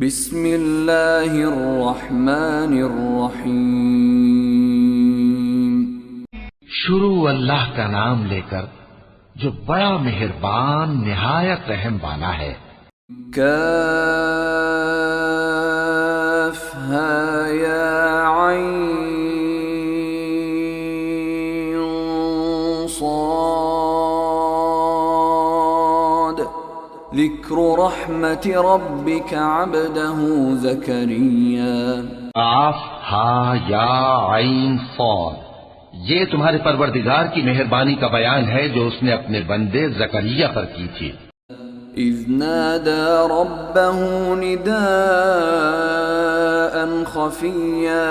بسم اللہ الرحمن الرحیم۔ شروع اللہ کا نام لے کر جو بڑا مہربان نہایت رحم والا ہے۔ کاف ہا یا عین صاد ذکر رحمت ربک عبدہ زکریا۔ قاف ہا یا عین صاد، یہ تمہارے پروردگار کی مہربانی کا بیان ہے جو اس نے اپنے بندے زکریا پر کی تھی۔ اذ نادى ربه نداء خفيا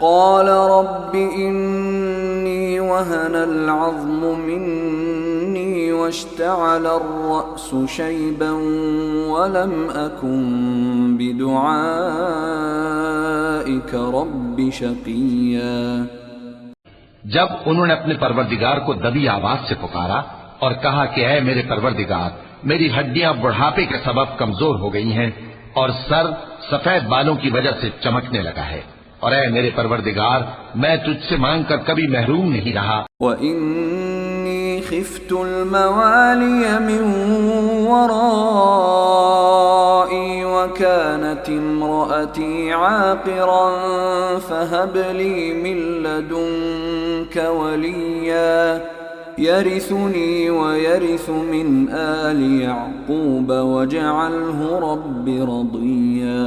قال رب إني وهن العظم مني واشتعل الرأس شيبا ولم أكن بدعائك رب شقيا۔ جب انہوں نے اپنے پروردگار کو دبی آواز سے پکارا اور کہا کہ اے میرے پروردگار، میری ہڈیاں بڑھاپے کے سبب کمزور ہو گئی ہیں اور سر سفید بالوں کی وجہ سے چمکنے لگا ہے، اور اے میرے پروردگار، میں تجھ سے مانگ کر کبھی محروم نہیں رہا۔ وَإِنِّي خِفْتُ الْمَوَالِيَ مِنْ وَرَائِي وَكَانَتِ امْرَأَتِي عَاقِرًا فَهَبْ لِي مِن لَّدُنكَ وَلِيًّا يَرِثُنِي وَيَرِثُ مِنْ آلِ يَعْقُوبَ وَاجْعَلْهُ رَبِّ رَضِيًّا۔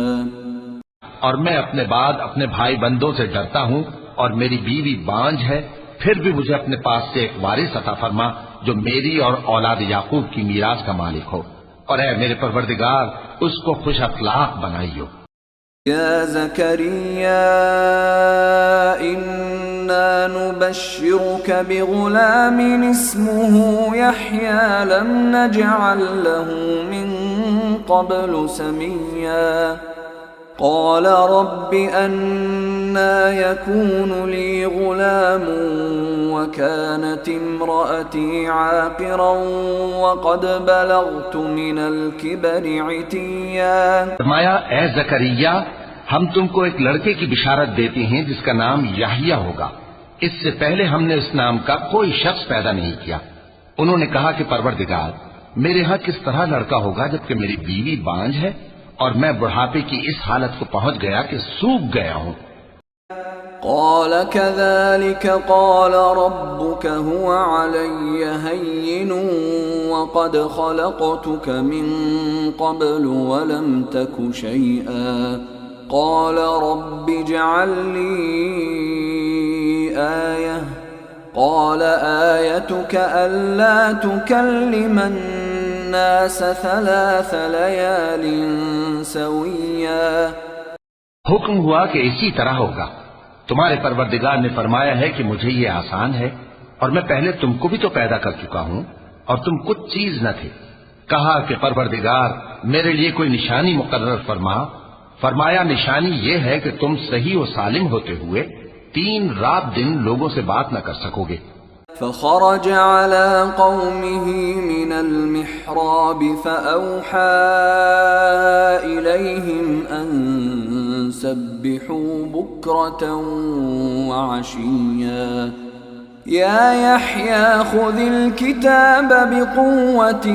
اور میں اپنے بعد اپنے بھائی بندوں سے ڈرتا ہوں، اور میری بیوی بانجھ ہے، پھر بھی مجھے اپنے پاس سے ایک وارث عطا فرما جو میری اور اولاد یعقوب کی میراث کا مالک ہو، اور اے میرے پروردگار، اس کو خوش اخلاق بنائیو۔ یا زکریا انا نبشرک بغلام اسمه یحیی لم نجعل له من قبل سمیا۔ قال رب أنا يكون لي غلام وكانت امرأتي عاقرا وقد بلغت من الكبر عتيا۔ فرمایا اے زکریا، ہم تم کو ایک لڑکے کی بشارت دیتے ہیں جس کا نام یحییٰ ہوگا، اس سے پہلے ہم نے اس نام کا کوئی شخص پیدا نہیں کیا۔ انہوں نے کہا کہ پروردگار، میرے ہاں کس طرح لڑکا ہوگا جبکہ میری بیوی بانجھ ہے اور میں بڑھاپے کی اس حالت کو پہنچ گیا کہ سوکھ گیا ہوں۔ قال كذلك قال ربك هو علي هين وقد خلقتك من قبل ولم تك شيئا قال رب اجعل لي آية قال آيتك ألا تكلم الناس 3 ليال سويا۔ حکم ہوا کہ اسی طرح ہوگا۔ تمہارے پروردگار نے فرمایا ہے کہ مجھے یہ آسان ہے، اور میں پہلے تم کو بھی تو پیدا کر چکا ہوں اور تم کچھ چیز نہ تھے۔ کہا کہ پروردگار، میرے لیے کوئی نشانی مقرر فرما۔ فرمایا نشانی یہ ہے کہ تم صحیح و سالم ہوتے ہوئے 3 رات دن لوگوں سے بات نہ کر سکو گے۔ فخرج على قومه من المحراب فأوحى إليهم أن سبحوا بكرة وعشيا يا يحيى خذ الكتاب بقوة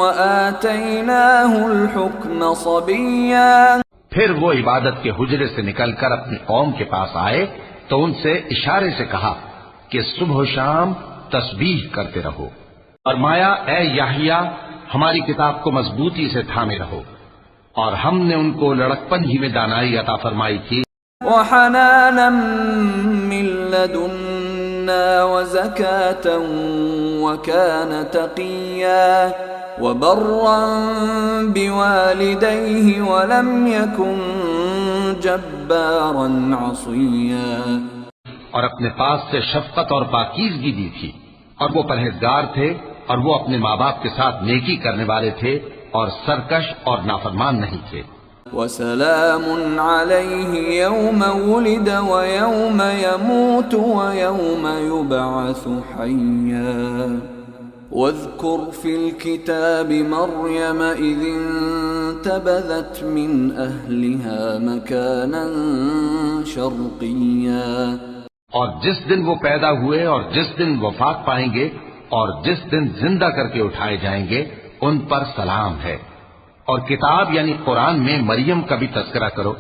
وآتيناه الحكم صبيا۔ پھر وہ عبادت کے حجرے سے نکل کر اپنی قوم کے پاس آئے تو ان سے اشارے سے کہا کہ صبح و شام تسبیح کرتے رہو۔ فرمایا اے یحییٰ، ہماری کتاب کو مضبوطی سے تھامے رہو، اور ہم نے ان کو لڑکپن ہی میں دانائی عطا فرمائی تھی۔ وحنانا من لدنا وزكاة وكان تقيا وبرا بوالديه ولم يكن جبارا عصيا۔ اور اپنے پاس سے شفقت اور پاکیزگی دی تھی، اور وہ پرہیزگار تھے، اور وہ اپنے ماں باپ کے ساتھ نیکی کرنے والے تھے اور سرکش اور نافرمان نہیں تھے۔ وسلام علیہ یوم ولد ویوم یموت ویوم یبعث حیا۔ واذكر في الكتاب مريم إذ فانتبذت من أهلها مكانا شرقيا. اور جس دن وہ پیدا ہوئے اور جس دن وفات پائیں گے اور جس دن زندہ کر کے اٹھائے جائیں گے ان پر سلام ہے. اور کتاب یعنی قرآن میں مریم کا بھی تذکرہ کرو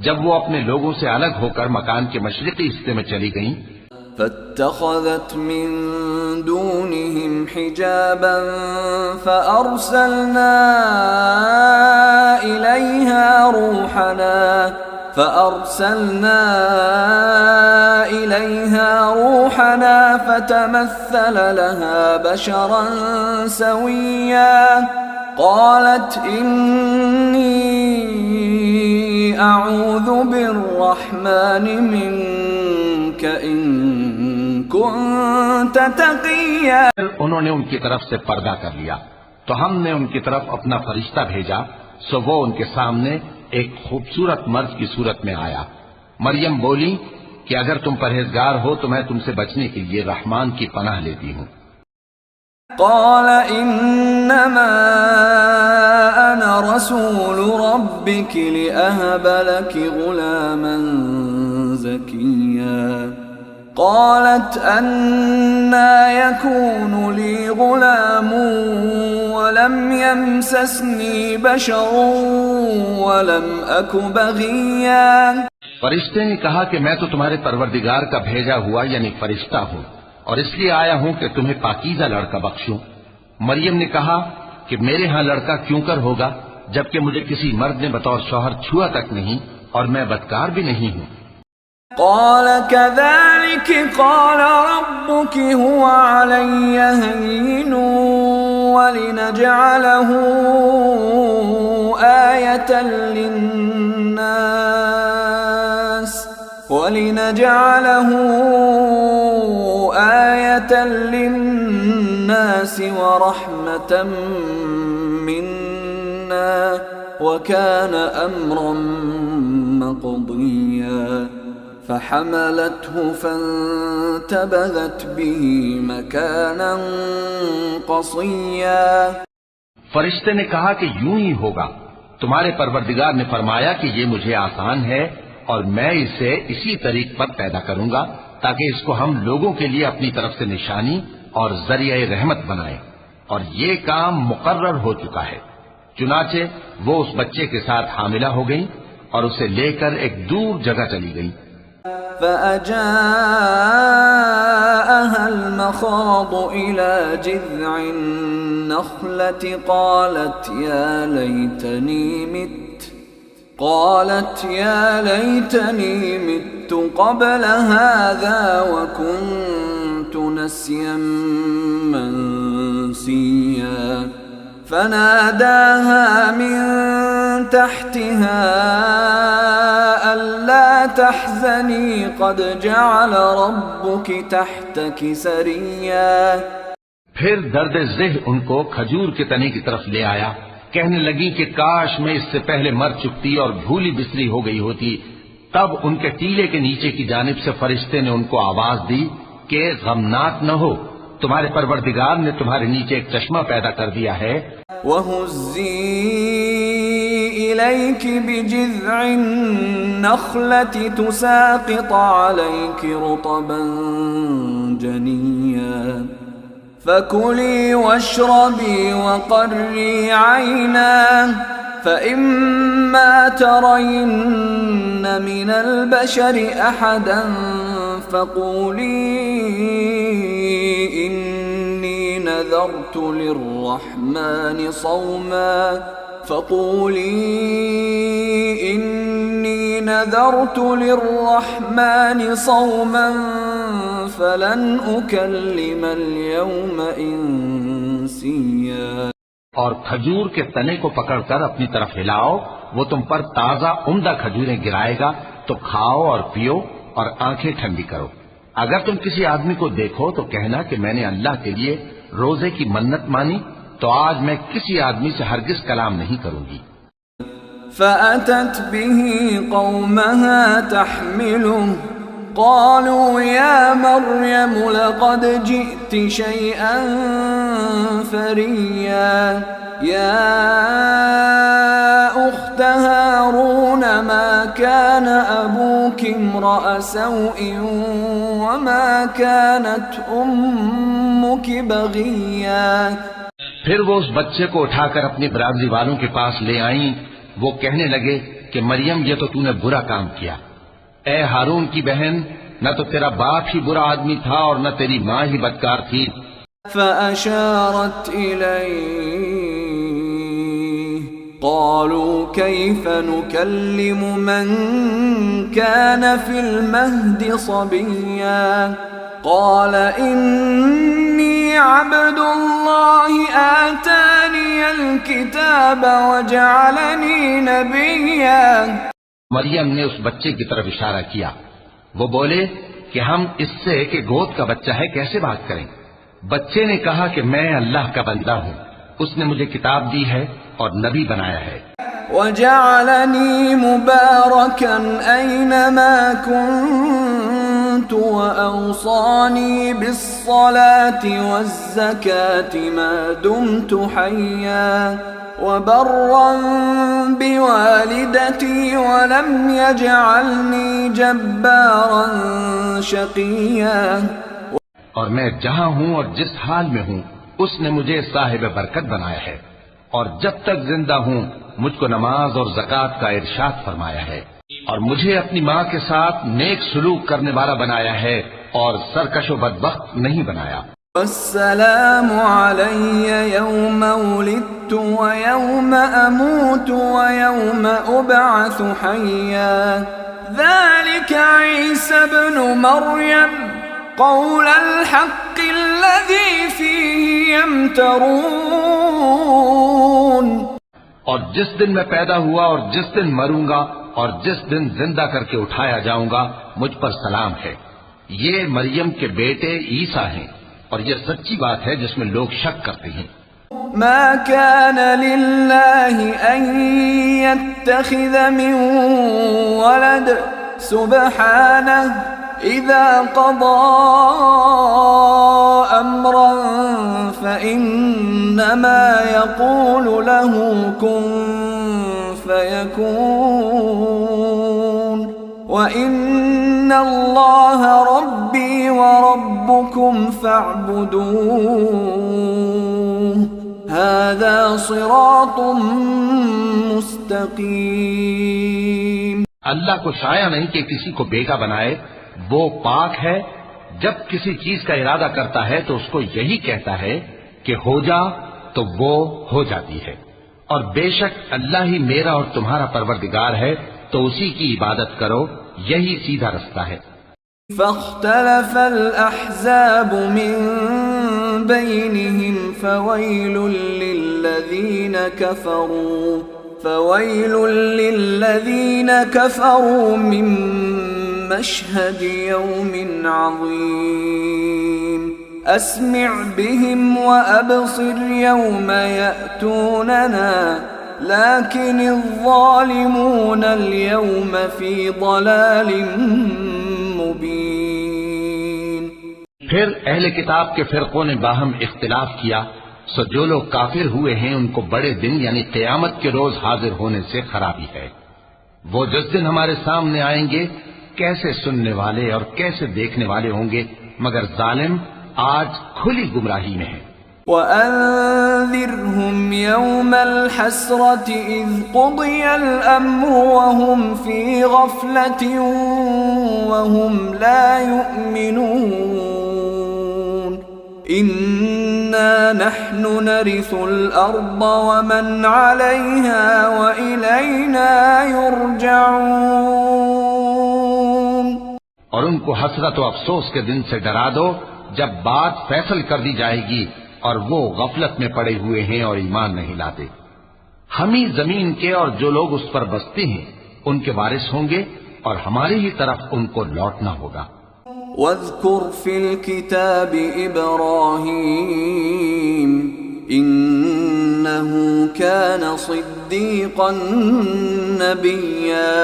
جب وہ اپنے لوگوں سے الگ ہو کر مکان کے مشرقی حصے میں چلی گئیں. فاتخذت من دونهم حجابا فأرسلنا إليها روحنا فتمثل لها بشرا سويا. قالت إني أعوذ بالرحمن منك إن كنت تقيا. انہوں نے ان کی طرف سے پردہ کر لیا تو ہم نے ان کی طرف اپنا فرشتہ بھیجا سو وہ ان کے سامنے ایک خوبصورت مرد کی صورت میں آیا. مریم بولی کہ اگر تم پرہیزگار ہو تو میں تم سے بچنے کے لیے رحمان کی پناہ لیتی ہوں. قال انما انا رسول ربك لأهب لك غلاما زكيا. قالت أنى يكون لي غلام ولم يمسسني بشر ولم أك بغيا. فرشتے نے کہا کہ میں تو تمہارے پروردگار کا بھیجا ہوا یعنی فرشتہ ہوں اور اس لیے آیا ہوں کہ تمہیں پاکیزہ لڑکا بخشوں. مریم نے کہا کہ میرے ہاں لڑکا کیوں کر ہوگا جبکہ مجھے کسی مرد نے بطور شوہر چھوا تک نہیں اور میں بدکار بھی نہیں ہوں. قال كذلك قال ربك هو علي هين ولنجعله آية للناس ورحمة منا وكان أمرا مقضيا. فحملته فانتبذت به مكانا قصيا. فرشتے نے کہا کہ یوں ہی ہوگا. تمہارے پروردگار نے فرمایا کہ یہ مجھے آسان ہے اور میں اسے اسی طریق پر پیدا کروں گا تاکہ اس کو ہم لوگوں کے لیے اپنی طرف سے نشانی اور ذریعہ رحمت بنائیں. اور یہ کام مقرر ہو چکا ہے. چنانچہ وہ اس بچے کے ساتھ حاملہ ہو گئی اور اسے لے کر ایک دور جگہ چلی گئی. فأجاءها المخاض إلى جذع النخلة قالت يا ليتني مت قبل هذا وكنت نسيا منسيا. فناداها من تحتها ألا تحزني قد جعل ربك تحتك سريا. پھر درد ذہ ان کو کھجور کے تنے کی طرف لے آیا. کہنے لگی کہ کاش میں اس سے پہلے مر چکتی اور بھولی بسری ہو گئی ہوتی. تب ان کے ٹیلے کے نیچے کی جانب سے فرشتے نے ان کو آواز دی کہ غمناک نہ ہو، تمہارے پروردگار نے تمہارے نیچے ایک چشمہ پیدا کر دیا ہے. وَهُزِّي إِلَيْكِ بِجِذْعِ النَّخْلَةِ تُسَاقِطْ عَلَيْكِ رُطَبًا جَنِيًّا. فَكُلِي وَاشْرَبِي وَقَرِّي عَيْنًا فَإِمَّا تَرَيِنَّ مِنَ الْبَشَرِ أَحَدًا فَقُولِي إِنِّي نَذَرْتُ لِلرَّحْمَنِ صَوْمًا فَلَنْ أُكَلِّمَ الْيَوْمَ إِنسِيًّا. اور کھجور کے تنے کو پکڑ کر اپنی طرف ہلاؤ، وہ تم پر تازہ عمدہ کھجوریں گرائے گا تو کھاؤ اور پیو اور آنکھیں ٹھنڈی کرو. اگر تم کسی آدمی کو دیکھو تو کہنا کہ میں نے اللہ کے لیے روزے کی منت مانی تو آج میں کسی آدمی سے ہرگز کلام نہیں کروں گی. فأتت به قومها تحمله قالوا يا مريم لقد جئت شيئا فريا. يا أخت هارون ما كان أبوك امرأ سوء وما كانت أمك بغيا. پھر وہ اس بچے کو اٹھا کر اپنی برادری والوں کے پاس لے آئیں. وہ کہنے لگے کہ مریم یہ تو نے برا کام کیا. اے ہارون کی بہن، نہ تو تیرا باپ ہی برا آدمی تھا اور نہ تیری ماں ہی بدکار تھی. فأشارت إليه قالوا كيف نكلم من كان في المهد صبيا قال إني عبد الله آتاني الكتاب وجعلني نبيا. مریم نے اس بچے کی طرف اشارہ کیا. وہ بولے کہ ہم اس سے کہ گود کا بچہ ہے کیسے بات کریں. بچے نے کہا کہ میں اللہ کا بندہ ہوں، اس نے مجھے کتاب دی ہے اور نبی بنایا ہے. وجعلني مباركا أينما كنت وأوصاني بالصلاة والزكاة ما دمت حيا وبرا بوالدتي ولم يجعلني جبارا شقيا. اور میں جہاں ہوں اور جس حال میں ہوں اس نے مجھے صاحب برکت بنایا ہے، اور جب تک زندہ ہوں مجھ کو نماز اور زکوٰۃ کا ارشاد فرمایا ہے، اور مجھے اپنی ماں کے ساتھ نیک سلوک کرنے والا بنایا ہے اور سرکش و بدبخت نہیں بنایا. والسلام علی یوم ولدت ویوم اموت ویوم ابعث حیا ذلك عیسی ابن مریم قول الحق الذي فيه يمترون. اور جس دن میں پیدا ہوا اور جس دن مروں گا اور جس دن زندہ کر کے اٹھایا جاؤں گا مجھ پر سلام ہے. یہ مریم کے بیٹے عیسیٰ ہیں اور یہ سچی بات ہے جس میں لوگ شک کرتے ہیں. ما كان لله أن يتخذ من ولد سبحانه إذا قضى أمرا فإنما يقول له كن فيكون وإن الله ربي وربكم فاعبدوه هذا صراط مستقيم. اللہ کو شایع نہیں کہ کسی کو بیٹا بنائے، وہ پاک ہے. جب کسی چیز کا ارادہ کرتا ہے تو اس کو یہی کہتا ہے کہ ہو جا تو وہ ہو جاتی ہے. اور بے شک اللہ ہی میرا اور تمہارا پروردگار ہے، تو اسی کی عبادت کرو، یہی سیدھا رستہ ہے. فاختلف الأحزاب من بينهم فويل للذين كفروا من مشهد يوم عظيم. أسمع بهم وأبصر يوم يأتوننا لكن الظالمون اليوم في ضلال مبين. پھر اہل کتاب کے فرقوں نے باہم اختلاف کیا، سو جو لوگ کافر ہوئے ہیں ان کو بڑے دن یعنی قیامت کے روز حاضر ہونے سے خرابی ہے. وہ جس دن ہمارے سامنے آئیں گے کیسے سننے والے اور کیسے دیکھنے والے ہوں گے، مگر ظالم آج کھلی گمراہی میں ہیں. وَأَنذِرْهُمْ يَوْمَ الْحَسْرَةِ إِذْ قُضِيَ الْأَمْرُ وَهُمْ فِي غَفْلَةٍ وَهُمْ لَا يُؤْمِنُونَ. إِنَّا نَحْنُ نَرِثُ الْأَرْضَ وَمَنْ عَلَيْهَا وَإِلَيْنَا يُرْجَعُونَ. اور ان کو حسرت و افسوس کے دن سے ڈرا دو جب بات فیصل کر دی جائے گی اور وہ غفلت میں پڑے ہوئے ہیں اور ایمان نہیں لاتے. ہم ہی زمین کے اور جو لوگ اس پر بستے ہیں ان کے وارث ہوں گے اور ہماری ہی طرف ان کو لوٹنا ہوگا. وَاذْكُرْ فِي الْكِتَابِ إِبْرَاهِيمَ إِنَّهُ كَانَ صِدِّيقًا نَبِيًّا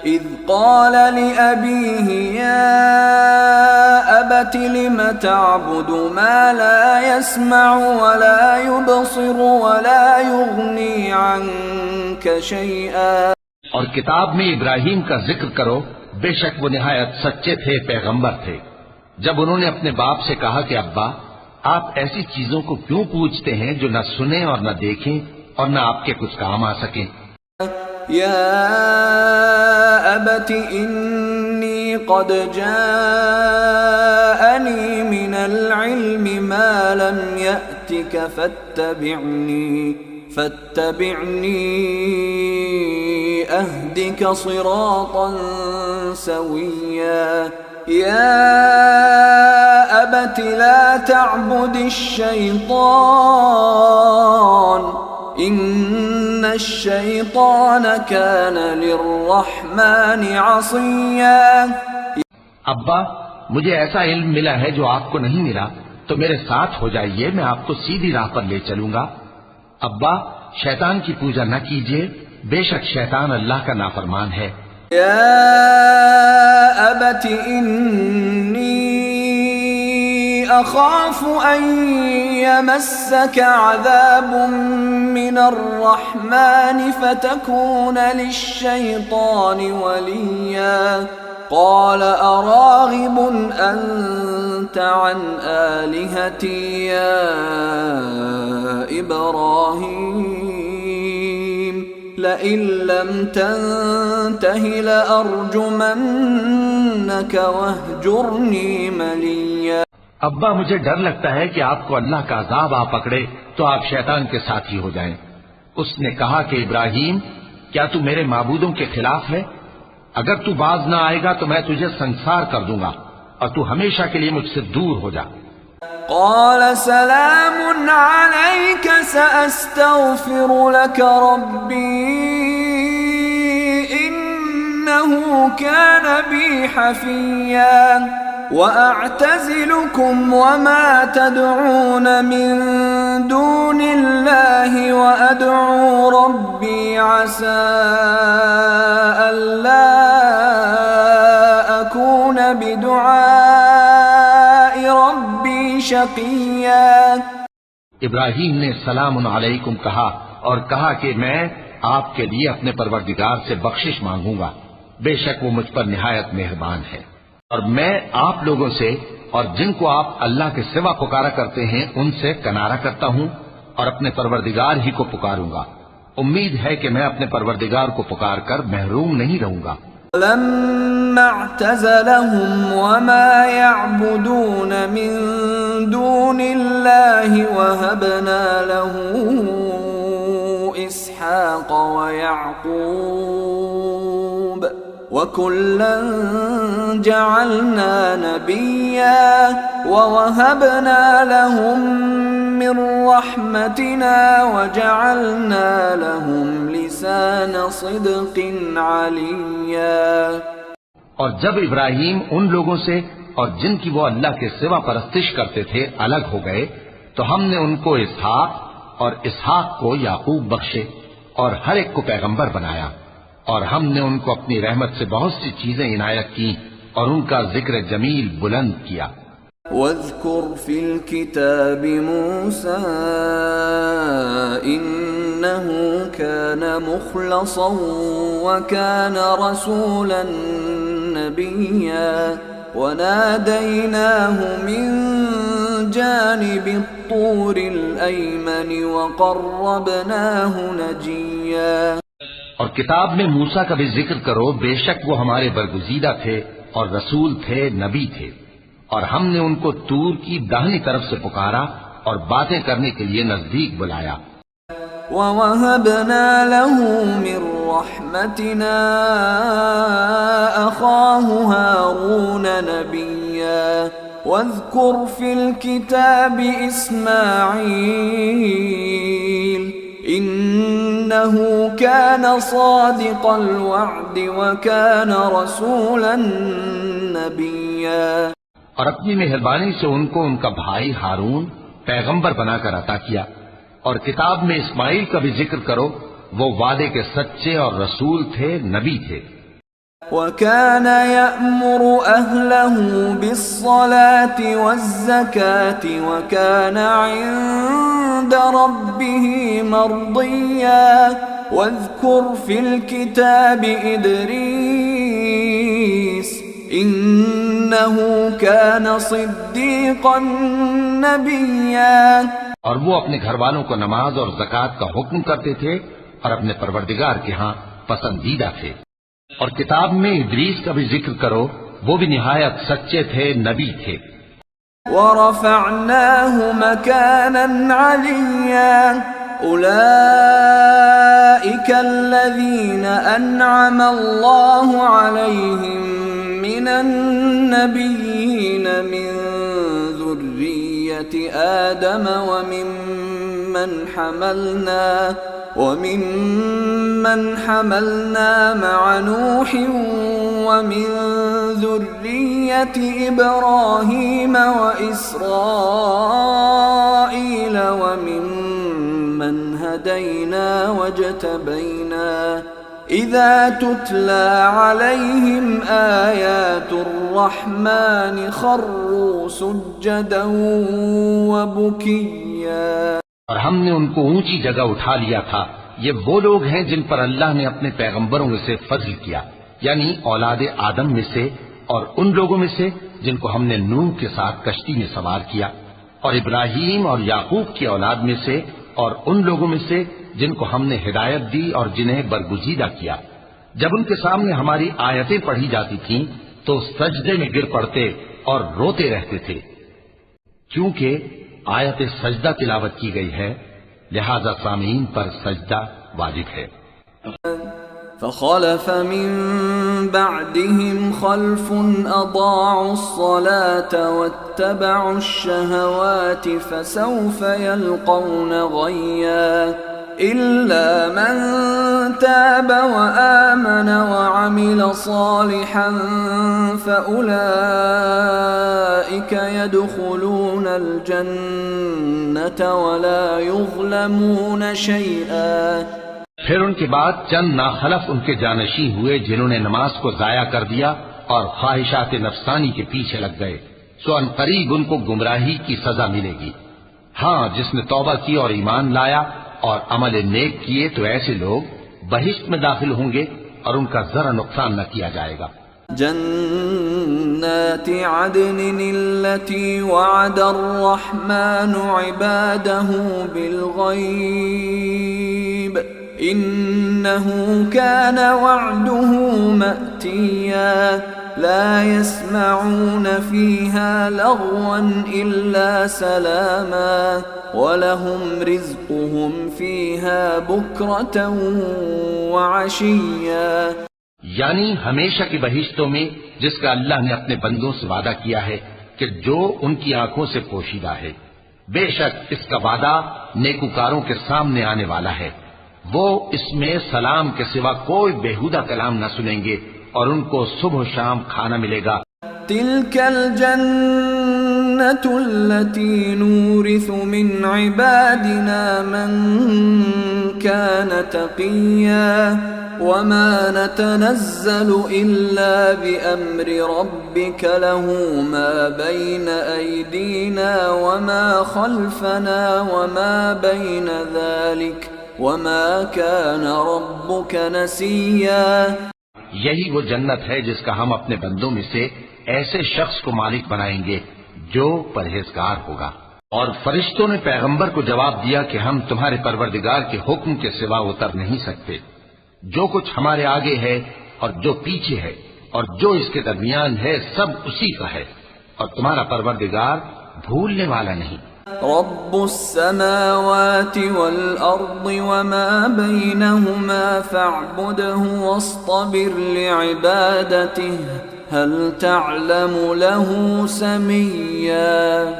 إذ قال لأبيه يا أبت لم تعبد ما لا يسمع ولا يبصر ولا يغني عنك شيئا. اور کتاب میں ابراہیم کا ذکر کرو، بے شک وہ نہایت سچے تھے، پیغمبر تھے. جب انہوں نے اپنے باپ سے کہا کہ ابا، آپ ایسی چیزوں کو کیوں پوچھتے ہیں جو نہ سنیں اور نہ دیکھیں اور نہ آپ کے کچھ کام آ سکیں؟ يا أبت إني قد جاءني من العلم ما لم يأتك فاتبعني أهدك صراطا سويا. يا أبت لا تعبد الشيطان إن الشيطان كان للرحمن عصيا. ابا، مجھے ایسا علم ملا ہے جو آپ کو نہیں ملا، تو میرے ساتھ ہو جائیے، میں آپ کو سیدھی راہ پر لے چلوں گا. ابا، شیطان کی پوجا نہ کیجیے، بے شک شیطان اللہ کا نافرمان ہے. يا أبت إني أخاف أن يمسك عذاب من الرحمن فتكون للشيطان وليا. قال أراغب أنت عن آلهتي يا إبراهيم لئن لم تنته لأرجمنك واهجرني مليا. ابا، مجھے ڈر لگتا ہے کہ آپ کو اللہ کا عذاب آ پکڑے تو آپ شیطان کے ساتھی ہو جائیں. اس نے کہا کہ ابراہیم، کیا تو میرے معبودوں کے خلاف ہے؟ اگر تو باز نہ آئے گا تو میں تجھے سنسار کر دوں گا اور تو ہمیشہ کے لیے مجھ سے دور ہو جا. قال سلام عليك سأستغفر لك ربي إنه كان بي حفيا. وأعتزلكم وما تدعون من دون الله وأدعو ربي عسى ألا أكون بدعاء ربي شقيا. ابراہیم نے سلام علیکم کہا اور کہا کہ میں آپ کے لیے اپنے پروردگار سے بخشش مانگوں گا، بے شک وہ مجھ پر نہایت مہربان ہے. اور میں آپ لوگوں سے اور جن کو آپ اللہ کے سوا پکارا کرتے ہیں ان سے کنارہ کرتا ہوں اور اپنے پروردگار ہی کو پکاروں گا. امید ہے کہ میں اپنے پروردگار کو پکار کر محروم نہیں رہوں گا. لما اعتزلهم وما يعبدون من دون الله وهبنا له إسحاق ويعقوب وكلا جعلنا نبيا ووهبنا لهم من رحمتنا وجعلنا لهم لسان صدق عليا. اور جب ابراہیم ان لوگوں سے اور جن کی وہ اللہ کے سوا پرستش کرتے تھے الگ ہو گئے تو ہم نے ان کو اسحاق اور اسحاق کو یعقوب بخشے اور ہر ایک کو پیغمبر بنایا، اور ہم نے ان کو اپنی رحمت سے بہت سی چیزیں عنایت کی اور ان کا ذکر جمیل بلند کیا. واذكر في الكتاب موسى إنه كان مخلصا وكان رسولا نبيا وناديناه من جانب الطور الأيمن وقربناه نجيا. اور کتاب میں موسیٰ کا بھی ذکر کرو، بے شک وہ ہمارے برگزیدہ تھے اور رسول تھے، نبی تھے، اور ہم نے ان کو طور کی داہنی طرف سے پکارا اور باتیں کرنے کے لیے نزدیک بلایا. وَوَهَبْنَا لَهُ مِن رَّحْمَتِنَا أَخَاهُ هَارُونَ نَبِيًّا. وَاذْكُرْ فِي الْكِتَابِ إِسْمَاعِيلَ إِنَّهُ كَانَ صَادِقَ الْوَعْدِ وَكَانَ رَسُولًا نَبِيًّا. اور اپنی مہربانی سے ان کو ان کا بھائی ہارون پیغمبر بنا کر عطا کیا. اور کتاب میں اسماعیل کا بھی ذکر کرو، وہ وعدے کے سچے اور رسول تھے، نبی تھے. وَكَانَ يَأْمُرُ أَهْلَهُ بِالصَّلَاةِ وَالزَّكَاةِ وَكَانَ عِندَ رَبِّهِ مَرْضِيًّا وَاذْكُرْ فِي الْكِتَابِ إِدْرِيسَ إِنَّهُ كَانَ صِدِّيقًا نَبِيًّا۔ اور وہ اپنے گھر والوں کو نماز اور زکوٰۃ کا حکم کرتے تھے اور اپنے پروردگار کے ہاں پسندیدہ تھے۔ اور کتاب میں ادریس کا بھی ذکر کرو، وہ بھی نہایت سچے تھے، نبی تھے۔ وَرَفَعْنَاهُ مَكَانًا عَلِيًّا أُولَئِكَ الَّذِينَ أَنْعَمَ اللَّهُ عَلَيْهِمْ مِنَ النَّبِيِّينَ مِنْ ذُرِّيَّةِ آدَمَ وَمِمَّنْ حَمَلْنَا مَعَ نُوحٍ وَمِنْ ذُرِّيَّةِ إِبْرَاهِيمَ وَإِسْرَائِيلَ وَمِمَّنْ هَدَيْنَا وَاجْتَبَيْنَا إِذَا تُتْلَى عَلَيْهِمْ آيَاتُ الرَّحْمَنِ خَرُّوا سُجَّدًا وَبُكِيًّا۔ اور ہم نے ان کو اونچی جگہ اٹھا لیا تھا۔ یہ وہ لوگ ہیں جن پر اللہ نے اپنے پیغمبروں میں سے فضل کیا، یعنی اولاد آدم میں سے، اور ان لوگوں میں سے جن کو ہم نے نوح کے ساتھ کشتی میں سوار کیا، اور ابراہیم اور یعقوب کی اولاد میں سے، اور ان لوگوں میں سے جن کو ہم نے ہدایت دی اور جنہیں برگزیدہ کیا۔ جب ان کے سامنے ہماری آیتیں پڑھی جاتی تھیں تو سجدے میں گر پڑتے اور روتے رہتے تھے، کیونکہ آیت سجدہ تلاوت کی گئی ہے، لہذا سامعین پر سجدہ واجب ہے۔ فخلف من بعدهم خلف أضاعوا الصلاة واتبعوا الشهوات فسوف يلقون غيا إلا من تاب وآمن وعمل صالحا فأولئك يدخلون الجنة ولا يظلمون شيئا۔ پھر ان کے بعد چند ناخلف ان کے جانشین ہوئے جنہوں نے نماز کو ضائع کر دیا اور خواہشات نفسانی کے پیچھے لگ گئے، سو ان قریب ان کو گمراہی کی سزا ملے گی۔ ہاں، جس نے توبہ کی اور ایمان لایا اور عمل نیک کیے تو ایسے لوگ بہشت میں داخل ہوں گے اور ان کا ذرا نقصان نہ کیا جائے گا۔ جنات عدن التي وعد الرحمن عباده بالغيب إنه كان وعده مأتيا لا يسمعون فيها لغوا إلا سلاما وَلَهُمْ رِزْقُهُمْ فِيهَا بُكْرَةً وَعَشِيًّا۔ یعنی ہمیشہ کی بہشتوں میں جس کا اللہ نے اپنے بندوں سے وعدہ کیا ہے کہ جو ان کی آنکھوں سے پوشیدہ ہے، بے شک اس کا وعدہ نیکوکاروں کے سامنے آنے والا ہے، وہ اس میں سلام کے سوا کوئی بےہودہ کلام نہ سنیں گے اور ان کو صبح و شام کھانا ملے گا۔ تِلْكَ الْجَنَّةُ الَّتِي نُورِثُ مِنْ عِبَادِنَا مَنْ كَانَ تَقِيًّا وَمَا نَتَنَزَّلُ إِلَّا بِأَمْرِ رَبِّكَ لَهُ مَا بَيْنَ أَيْدِينَا وَمَا خَلْفَنَا وَمَا بَيْنَ ذَلِكَ وَمَا كَانَ رَبُّكَ نَسِيًّا۔ یہی وہ جنت ہے جس کا ہم اپنے بندوں میں سے ایسے شخص کو مالک بنائیں گے جو پرہیزگار ہوگا۔ اور فرشتوں نے پیغمبر کو جواب دیا کہ ہم تمہارے پروردگار کے حکم کے سوا اتر نہیں سکتے، جو کچھ ہمارے آگے ہے اور جو پیچھے ہے اور جو اس کے درمیان ہے سب اسی کا ہے، اور تمہارا پروردگار بھولنے والا نہیں۔ رب السماوات والأرض وما بينهما فاعبده واصطبر لعبادته هل تعلم له سميا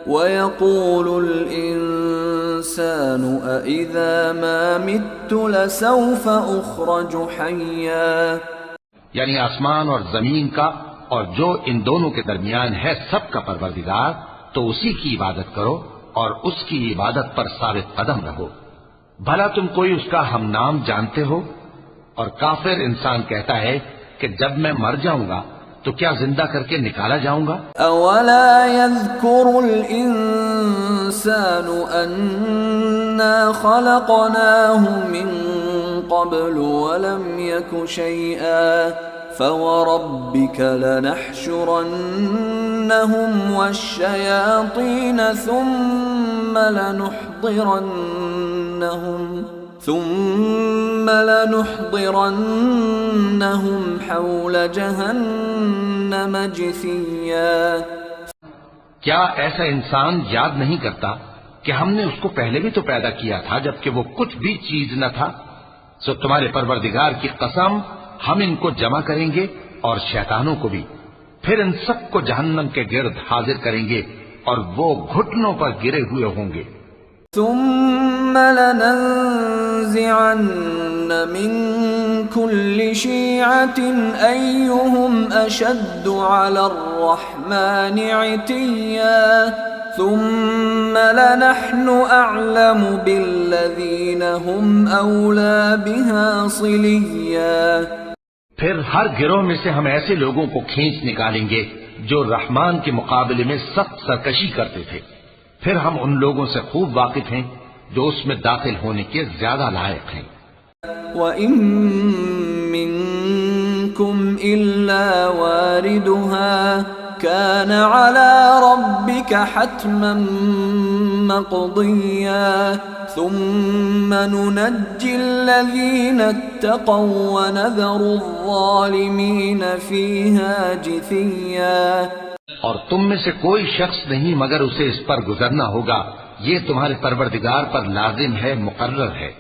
ويقول الإنسان أإذا ما مت لسوف أخرج حيا۔ یعنی آسمان اور زمین کا اور جو ان دونوں کے درمیان ہے سب کا پروردگار، تو اسی کی عبادت کرو اور اس کی عبادت پر ثابت قدم رہو۔ بھلا تم کوئی اس کا ہم نام جانتے ہو؟ اور کافر انسان کہتا ہے کہ جب میں مر جاؤں گا تو کیا زندہ کر کے نکالا جاؤں گا؟ اولا يذكر الانسان انا خلقناه من قبل ولم يك شيئا فوربك لنحشرنهم والشياطين ثم لنحضرنهم حول جہنم جثیا. کیا ایسا انسان یاد نہیں کرتا کہ ہم نے اس کو پہلے بھی تو پیدا کیا تھا جبکہ وہ کچھ بھی چیز نہ تھا؟ سو تمہارے پروردگار کی قسم ہم ان کو جمع کریں گے اور شیطانوں کو بھی، پھر ان سب کو جہنم کے گرد حاضر کریں گے اور وہ گھٹنوں پر گرے ہوئے ہوں گے. ثم لننزعن من كل شيعة أيهم أشد على الرحمن عتيا ثم لنحن أعلم بالذين هم أولى بها صليا. پھر ہر گروہ میں سے ہم ایسے لوگوں کو کھینچ نکالیں گے جو رحمان کے مقابلے میں سخت سرکشی کرتے تھے، پھر ہم ان لوگوں سے خوب واقف ہیں جو اس میں داخل ہونے کے زیادہ لائق ہیں. وَإِن مِّنكُمْ إِلَّا وَارِدُهَا كَانَ عَلَى رَبِّكَ حَتْمًا مَّقْضِيًّا ثُمَّ نُنَجِّي الَّذِينَ اتَّقَوْا وَنَذَرُ الظَّالِمِينَ فِيهَا جِثِيًّا. اور تم میں سے کوئی شخص نہیں مگر اسے اس پر گزرنا ہوگا، یہ تمہارے پروردگار پر لازم ہے، مقرر ہے.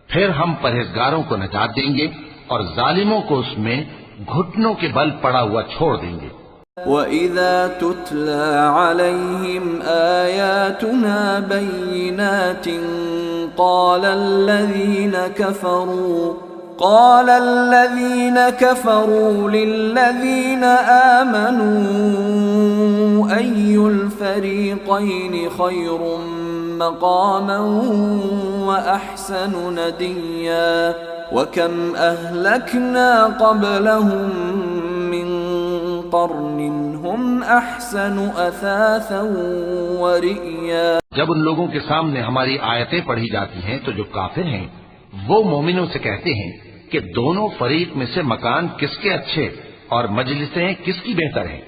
پھر ہم پرہیزگاروں کو نجات دیں گے اور ظالموں کو اس میں گھٹنوں کے بل پڑا ہوا چھوڑ دیں گے. وَإِذَا تُتْلَى عَلَيْهِمْ آيَاتُنَا بَيِّنَاتٍ قَالَ الَّذِينَ كَفَرُوا لِلَّذِينَ آمَنُوا أَيُّ الْفَرِيقَيْنِ خَيْرٌ مَّقَامًا وَأَحْسَنُ نَدِيًّا وَكَمْ أَهْلَكْنَا قَبْلَهُم مِّن قَرْنٍ هُمْ أَحْسَنُ أَثَاثًا وَرِئْيًا. جب ان لوگوں کے سامنے ہماری آیتیں پڑھی جاتی ہیں تو جو کافر ہیں وہ مومنوں سے کہتے ہیں کہ دونوں فریق میں سے مکان کس کے اچھے اور مجلسیں کس کی بہتر ہیں،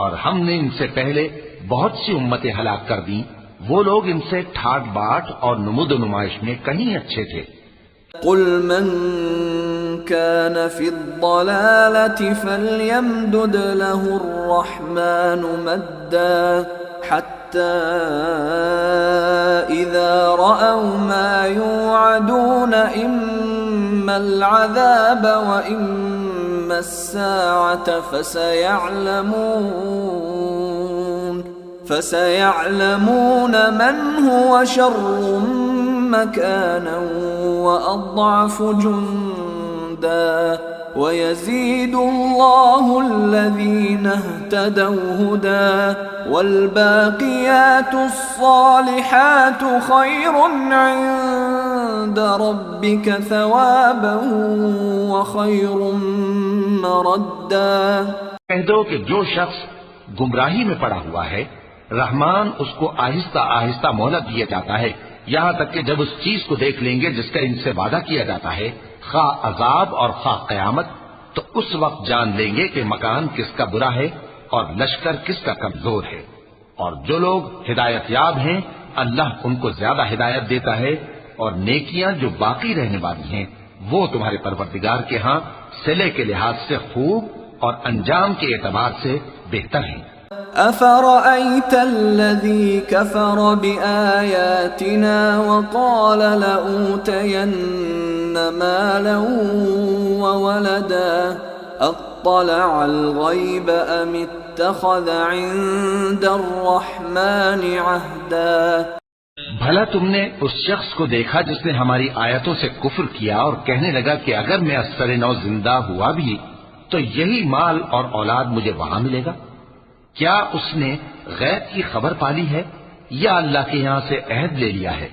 اور ہم نے ان سے پہلے بہت سی امتیں ہلاک کر دیں، وہ لوگ ان سے ٹھاٹ باٹ اور نمود و نمائش میں کہیں اچھے تھے. قل من كان في الضلالة فليمدد له الرحمن مدا حتى إذا رأوا ما يوعدون إما العذاب وإما الساعة فسيعلمون من هو شر مكانا وأضعف جندا ويزيد الله الذين اهتدوا هدى والباقيات الصالحات خير عند ربك ثوابا وخير مردا. کہہ دو کہ جو شخص گمراہی میں پڑا ہوا ہے رحمان اس کو آہستہ آہستہ مہلت دیا جاتا ہے یہاں تک کہ جب اس چیز کو دیکھ لیں گے جس کا ان سے وعدہ کیا جاتا ہے، خواہ عذاب اور خواہ قیامت، تو اس وقت جان لیں گے کہ مکان کس کا برا ہے اور لشکر کس کا کمزور ہے. اور جو لوگ ہدایت یاب ہیں اللہ ان کو زیادہ ہدایت دیتا ہے، اور نیکیاں جو باقی رہنے والی ہیں وہ تمہارے پروردگار کے ہاں صلے کے لحاظ سے خوب اور انجام کے اعتبار سے بہتر ہیں. أَفَرَأَيْتَ الَّذِي كَفَرَ بِآيَاتِنَا وَقَالَ لَأُوتَيَنَّ مَالًا وَوَلَدًا أَطَّلَعَ الْغَيْبَ أَمِ اتَّخَذَ عِندَ الرَّحْمَنِ عَهْدًا. بھلا تم نے اس شخص کو دیکھا جس نے ہماری آیتوں سے کفر کیا اور کہنے لگا کہ اگر میں اثر نو زندہ ہوا بھی تو یہی مال اور اولاد مجھے وہاں ملے گا؟ کیا اس نے غیب کی خبر پالی ہے یا اللہ کے یہاں سے عہد لے لیا ہے؟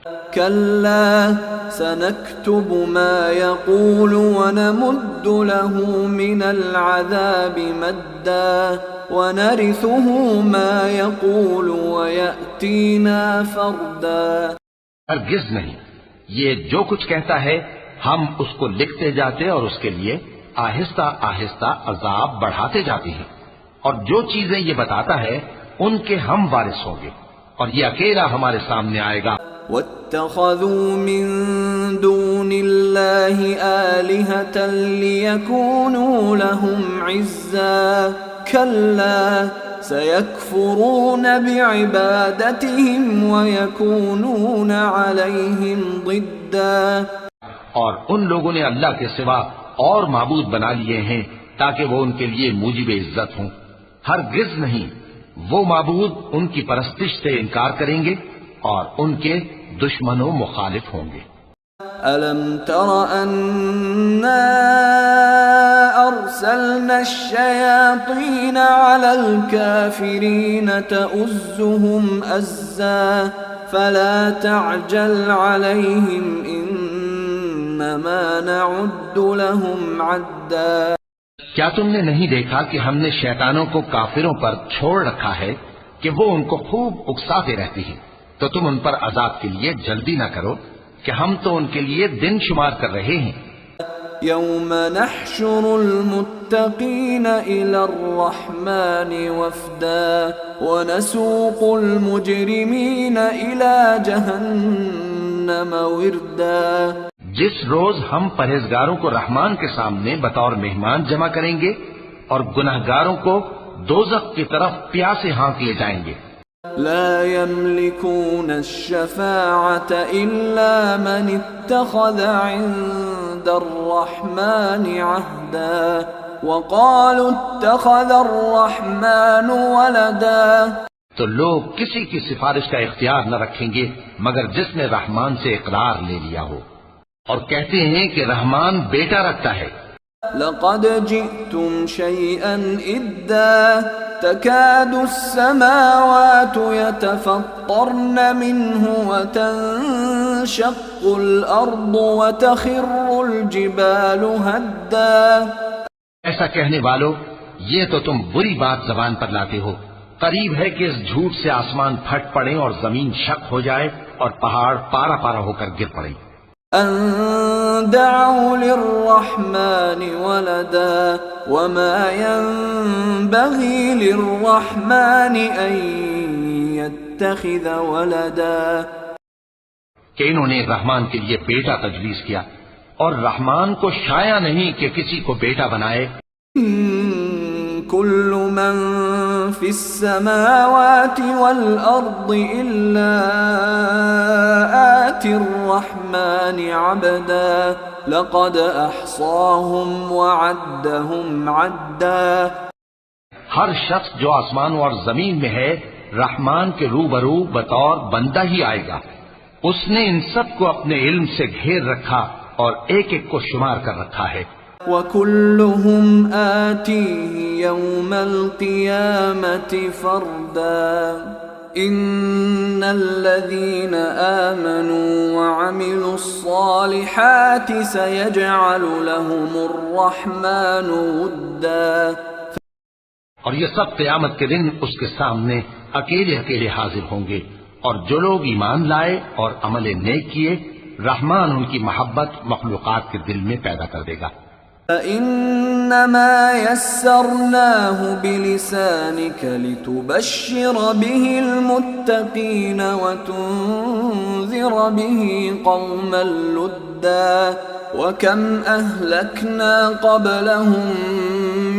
كلا سنكتب ما يقول ونمد له من العذاب مدا ونرثه ما يقول ويأتينا فردا. ہرگز نہیں، یہ جو کچھ کہتا ہے ہم اس کو لکھتے جاتے اور اس کے لیے آہستہ آہستہ عذاب بڑھاتے جاتے ہیں، اور جو چیزیں یہ بتاتا ہے ان کے ہم وارث ہوں گے، اور یہ اکیلا ہمارے سامنے آئے گا. واتخذوا من دون الله آلهة ليكونوا لهم عزا كلا سيكفرون بعبادتهم ويكونون عليهم ضدا. اور ان لوگوں نے اللہ کے سوا اور معبود بنا لیے ہیں تاکہ وہ ان کے لیے موجب عزت ہوں. ہرگز نہیں، وہ معبود ان کی پرستش سے انکار کریں گے اور ان کے دشمن و مخالف ہوں گے. أَلَمْ تَرَ أَنَّا أَرْسَلْنَا الشَّيَاطِينَ عَلَى الْكَافِرِينَ تَؤُزُّهُمْ أَزًّا فَلَا تَعْجَلْ عَلَيْهِمْ إِنَّمَا نَعُدُّ لَهُمْ عَدًّا. کیا تم نے نہیں دیکھا کہ ہم نے شیطانوں کو کافروں پر چھوڑ رکھا ہے کہ وہ ان کو خوب اکساتے رہتی ہیں، تو تم ان پر عذاب کے لیے جلدی نہ کرو کہ ہم تو ان کے لیے دن شمار کر رہے ہیں. يوم نحشر المتقين إلى الرحمن وفدا ونسوق المجرمين إلى جهنم وردا. جس روز ہم پرہیزگاروں کو رحمان کے سامنے بطور مہمان جمع کریں گے اور گناہگاروں کو دوزخ کی طرف پیاسے ہانک لے جائیں گے. لا يملكون الشفاعة إلا من اتخذ عند الرحمن عهدا وقالوا اتخذ الرحمن ولدا. تو لوگ کسی کی سفارش کا اختیار نہ رکھیں گے مگر جس نے رحمان سے اقرار لے لیا ہو، اور کہتے ہیں کہ رحمان بیٹا رکھتا ہے. لقد جئتم شيئا إدا تكاد السماوات يتفطرن منه وتنشق الأرض وتخر الجبال هدا. ایسا کہنے والو، یہ تو تم بری بات زبان پر لاتے ہو. قریب ہے کہ اس جھوٹ سے آسمان پھٹ پڑے اور زمین شق ہو جائے اور پہاڑ پارا پارا ہو کر گر پڑے. أن دعوا للرحمن ولدا وما ينبغي للرحمن أن يتخذ ولدا. کہ انہوں نے رحمان کے لیے بیٹا تجویز کیا، اور رحمان کو شایع نہیں کہ کسی کو بیٹا بنائے. كل من في السماوات والأرض إلا آتي الرحمن عبدا لقد أحصاهم وعدهم عدا. ہر شخص جو آسمانوں اور زمین میں ہے رحمان کے روبرو بطور بندہ ہی آئے گا. اس نے ان سب کو اپنے علم سے گھیر رکھا اور ایک ایک کو شمار کر رکھا ہے. وَكُلُّهُمْ آتِيهِ يَوْمَ الْقِيَامَةِ فَرْدًا إِنَّ الَّذِينَ آمَنُوا وَعَمِلُوا الصَّالِحَاتِ سَيَجْعَلُ لَهُمُ الرَّحْمَنُ وُدًّا. اور یہ سب قیامت کے دن اس کے سامنے اکیلے اکیلے حاضر ہوں گے، اور جو لوگ ایمان لائے اور عمل نیک کیے رحمان ان کی محبت مخلوقات کے دل میں پیدا کر دے گا. فَإِنَّمَا يَسَّرْنَاهُ بِلِسَانِكَ لِتُبَشِّرَ بِهِ الْمُتَّقِينَ وَتُنذِرَ بِهِ قَوْمًا لُدًّا. وَكَمْ أَهْلَكْنَا قَبْلَهُمْ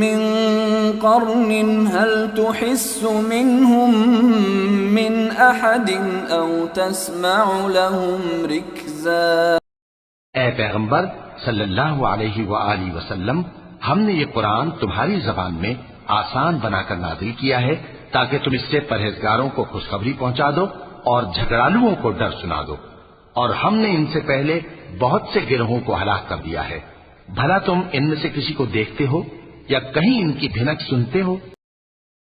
مِنْ قَرْنٍ هَلْ تُحِسُّ مِنْهُمْ مِنْ أَحَدٍ أَوْ تَسْمَعُ لَهُمْ رِكْزًا. اے پیغمبر صلی اللہ علیہ وآلہ وسلم، ہم نے یہ قرآن تمہاری زبان میں آسان بنا کر نازل کیا ہے تاکہ تم اس سے پرہیزگاروں کو خوشخبری پہنچا دو اور جھگڑالوؤں کو ڈر سنا دو. اور ہم نے ان سے پہلے بہت سے گروہوں کو ہلاک کر دیا ہے. بھلا تم ان میں سے کسی کو دیکھتے ہو یا کہیں ان کی بھنک سنتے ہو؟